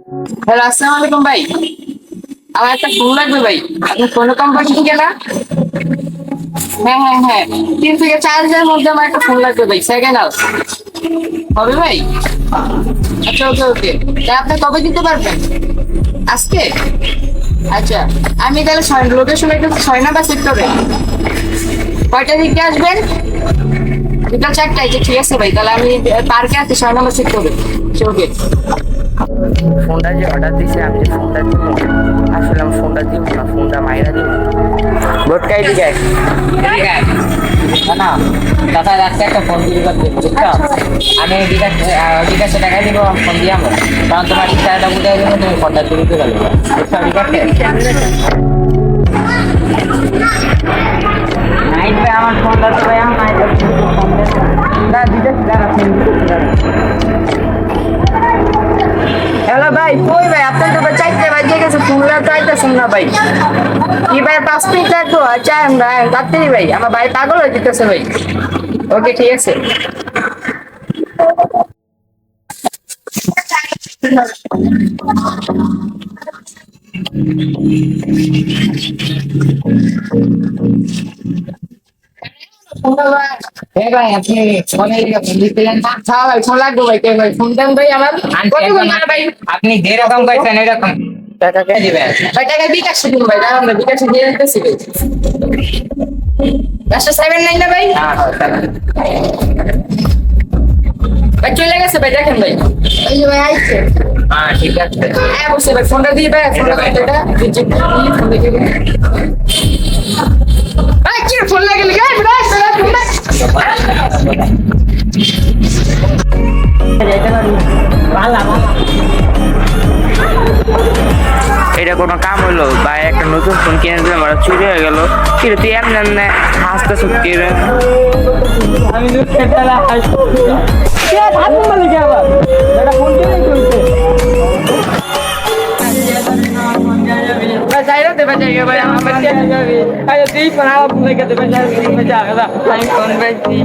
Hello, আসসালামু আলাইকুম ভাই। আমার একটা ফোন লাগবে ভাই। আপনি কোন কোম্পানি থেকে না? হ্যাঁ হ্যাঁ হ্যাঁ, 3 থেকে 4 হাজারের মধ্যে আমার একটা ফোন লাগবে ভাই, সেকেন্ড হাউস হবে ভাই। আচ্ছা, ওকে ওকে। তা আপনি কবে দিতে পারবেন? আজকে? আচ্ছা, আমি তাহলে লোকেশন একটু 6 নাম্বার সেক্টরে। কয়টা দিকে আসবেন? বিকাল 4টায়। ঠিক আছে ভাই, তাহলে আমি পার্কে আছি 6 নাম্বার সেক্টরে। ওকে। ফোনটা যে অর্ডার দিয়েছে আমি যে ফোনটা দিব আসলে আমি ফোনটা দিব না, ফোনটা মাইরা দিব। বোটকাই দিকে না দাদা রাস্তা একটা ফোন দিবি করতে বুঝছো। আমি বিকাশে টাকা দিব, ফোন দিয়ে আমার কারণ তোমার টাকাটা বুঝে দেবো, তুমি ফোনটা দিতে পারবে বুঝছো। ঠিক আছে নাইট ভাই, আমার ফোনটা তো ভাই আমার নাইট ফোন না দিতে দাঁড়া ফোন দিতে। হ্যালো ভাই, কই ভাই? আপনি তো 4টা বাজে গেছে, ফোনটা চাইতেছেন না ভাই। কি ভাই, 5 মিনিট লাগবো? আচ্ছা ভাই, তাড়াতাড়ি ভাই, আমার ভাই পাগল হয়ে যেতেছে ভাই। ওকে, ঠিক আছে। হ্যাঁ ভাই, আপনি ফোনে ফোন দিচ্ছিলেন? আচ্ছা ভাই, ফোন লাগবে ভাই। কে ভাই ফোন দেন ভাই আমার? কতক্ষণ ধরে ভাই? আপনি যেরকম কইছেন এরকম টাকা কে দিবেন? ভাই টাকা বিকাশে দিন ভাই, দাঁড়ান না, বিকাশে দিয়ে দিতেছি ভাই। পাঁচটা 7 নাই না ভাই? ভাই চলে গেছে ভাই, দেখেন ভাই। এই যে ভাই আইছে। হ্যাঁ ঠিক আছে। হ্যাঁ বসে ভাই, ফোনটা দিয়ে ভাই, ফোনটা দিয়ে এটা ফোন দেখে ভাই। কি ফোন লাগে লিখা এটা কোনো কাম হলো ভাই? একটা নতুন ফোন কিনে দিলাম আর চুরি হয়ে গেল। কিন্তু তুই এমনি এমনি হাসতে সত্যি রে। আমি আবার এটা ফোন কিনে চলছে যাই না দেবে যাই ভাই, আমার বাচ্চা যাবে। আরে তুই ফোন আমার ফোন লেগে দেবে যাই, আমি ফোন পাইছি।